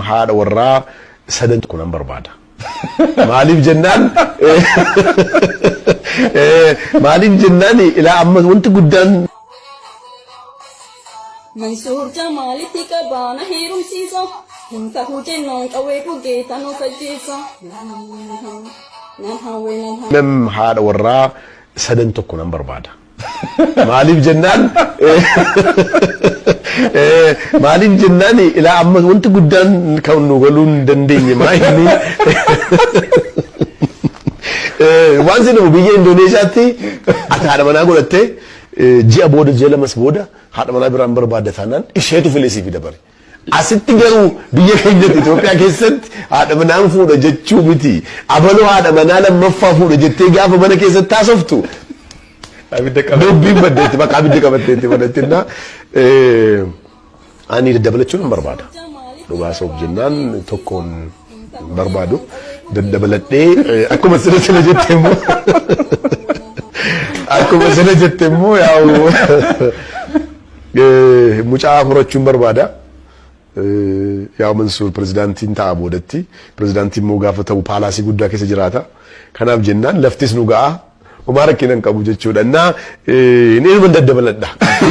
haadha warraa sadan kunan barbaada. Maaliif jennaan ilaa amma wanti guddaan Mansuur Jamaalitti qabaana heerumsiisa hinta hujennoon qawwee dhugeeta nu sajjeessa nam haadha warraa sadan kunan barbaada. Maaliif jennaan ilaa amma wanti guddaan kan nu galuun dandeenye maayini waan sin biyya Indoneesiyaatti ati haadha manaa godhattee ji'a booda ji'a lamas booda haadha manaa biraan barbaadda taanaan isheetu fileesii fi dabare. Asitti garuu biyya keenyatti Itoophiyaa keessatti haadha manaan fuudha jechuu miti. Abaloo haadha manaa lammaffaa fuudha jettee gaafa mana keessatti taasoftu. Dubbiin baddeetti bakka abidda qabatteetti fudhattinna ani daddabalachuun hin barbaada. Dhugaa soof jennaan tokkoon barbaadu daddabaladhee akkuma sina jette immoo yaa'u mucaa horachuun barbaada. Yaa Mansuur pirezidaantiin ta'a boodatti pirezidaantiin immoo gaafa ta'u paalaasii guddaa keessa jiraata. Kanaaf jennaan laftis nu ga'a. Umar kinan qabu jechuudha. Inni ilma daddabaladha.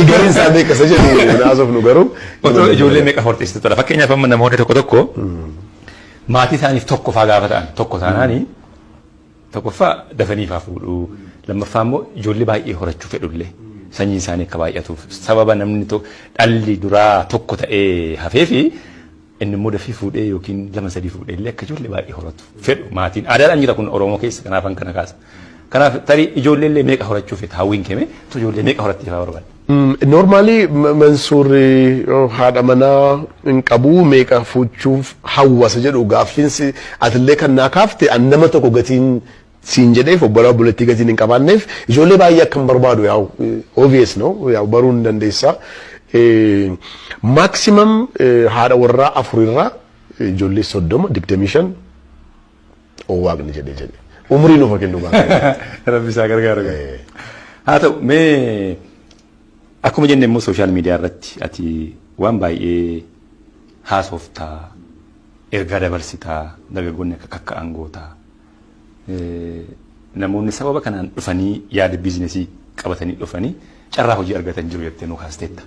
Gariin isaa meeqa isa jedhu naasoof nu garuu. Otoo ijoollee meeqa horteessitu tola. Fakkeenyaaf amma namoonni tokko maatii isaaniif tokko faa gaafa ta'an tokko taanaanii tokkoffaa dafanii faa fuudhu. Lammaffaa immoo ijoollee baay'ee horachuu fedhullee sanyiin isaanii akka baay'atuuf sababa namni dhalli duraa tokko ta'ee hafee fi inni immoo dafii fuudhee yookiin lama sadii fuudhee illee akka ijoollee baay'ee horatu fedhu maatiin aadaadhaan jira kun Oromoo keessa kanaafan kana kaasa. Kanaaf tarii ijoollee illee meeqa horachuu fedha hawwiin keme tu ijoollee meeqa horatti faa barbaada. Normally Mansuur haadha manaa hin qabu meeqa fuuchuuf hawwasa jedhu gaaffiinsi atillee kan naa kaafte nama tokko gatiin siin jedheef obbolaa bulettii gatiin hin qabaanneef ijoollee baay'ee akkan barbaadu yaa'u obvious no yaa'u baruu hin dandeessa. Maximum haadha warraa afurirraa ijoollee 30-25 waaqni jedhee. Umrii nuuf kennu baay'ee. Rabbi isaa gargaaru. Haa ta'u mee akkuma jenne immoo sooshaal miidiyaa irratti ati waan baay'ee haasoftaa ergaa dabarsitaa dargaggoonni akka aangootaa namoonni sababa kanaan dhufanii yaada biizinesii qabatanii dhufanii carraa hojii argatan jiru jettee nu kaasteetta.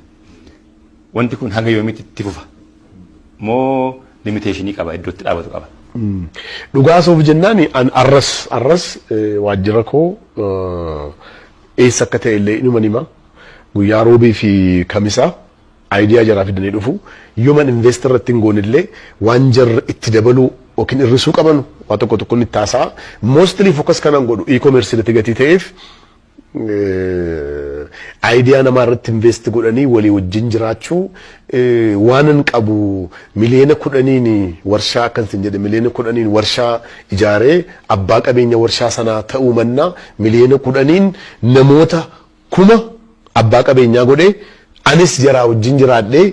Wanti kun hanga yoomiitti itti fufa moo limiteeshinii qaba iddootti dhaabatu qaba. Dhugaa soof jennaan arras waajjira koo eessa akka ta'e illee inuma nima guyyaa roobii fi kamisaa aayidiyaa jaraa fidanii dhufu yooman investor irratti hin goonillee waan jarri itti dabaluu yookiin irrisuu qaban waa tokko ni taasaa mostly focus kanan godhu e-commerce irratti gatii ta'eef aayidiyaa namaa irratti invest godhanii walii wajjin jiraachuu waanan qabu miliyoona 10 warshaa akkansin jedhe miliyoona 10 warshaa ijaaree abbaa qabeenya warshaa sanaa ta'uu mannaa miliyoona 10 namoota 1000 abbaa qabeenyaa godhee anis jaraa wajjin jiraadhee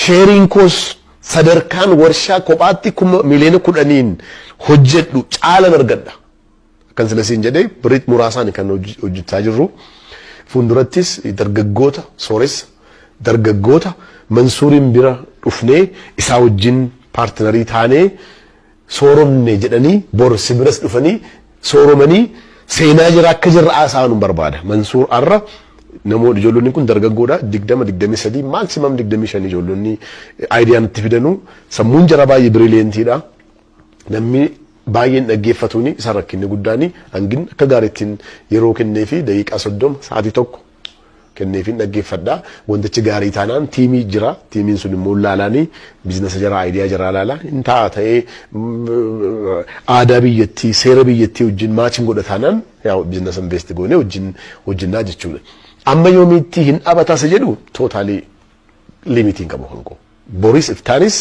sharing cost sadarkaan warshaa kophaatti miliyoona 10 hojjedhu caalan argadha. Kan silasiin jedhee biriit muraasaan kan hojjechaa jirru fuuldurattis dargaggoota sooressa dargaggoota Mansuuriin bira dhufnee isaa wajjin paartinarii taanee sooromne jedhanii borsi biras dhufanii sooromanii seenaa jira akka jirra haasa'an barbaada. Mansuur arra namoonni ijoollonni kun dargaggoodha 20-23 maximum 25 ijoollonni aayidiyaan itti fidanu sammuun jara baay'ee biriiliyeentiidha. Namni baay'een dhaggeeffatuuni isa rakkinni guddaani hangin akka gaariittiin yeroo kennee fi daqiiqaa 30 sa'aatii tokko kennee fi dhaggeeffadha. Wantichi gaarii taanaan tiimii jira tiimiin sun immoo laalaanii biizinasa jara aayidiyaa jara laala hin ta'a ta'ee aadaa biyyattii seera biyyattii wajjin maachiin godha taanaan yaa biizinasa invest goonee hojjinnaa jechuudha. Amma yoomiitti hin dhaabataasa jedhu tootaalii limitiin qabu hanqoo. Boris iftaanis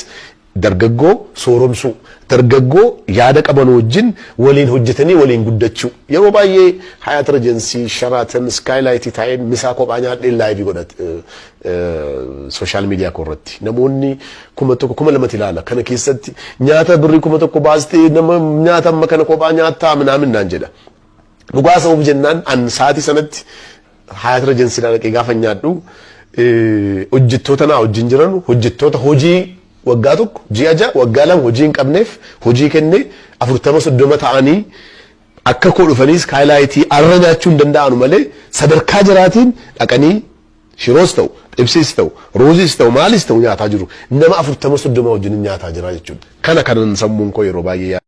dargaggoo sooromsuu dargaggoo yaada qaban wajjin waliin hojjetanii waliin guddachuu yeroo baay'ee Hyatt Regency Sheraton Skylight ta'een misaa kophaa nyaadhee live godhat social media korratti namoonni 1,200 ilaala kana keessatti nyaata birrii 1,000 baastee nama nyaata amma kana kophaa nyaattaa minaamin naan jedha. Dhugaa sabab jennaan an sa'aatii sanatti Hyatt Regency dhaqee gaafa nyaadhu hojjettoota naa wajjin jiran hojjettoota hojii waggaa tokko ji'a ja'a waggaa lama hojii hin qabneef hojii kennee 40 ta'anii akka koo dhufaniis kaayilaayitii arra nyaachuu hin danda'anu malee sadarkaa jiraatiin dhaqanii shiroos ta'u ibsiis ta'u ruuziis ta'u maalis ta'u nyaataa jiru nama 40 wajjin nyaataa jira jechuudha kana kanan sammuun koo yeroo baay'ee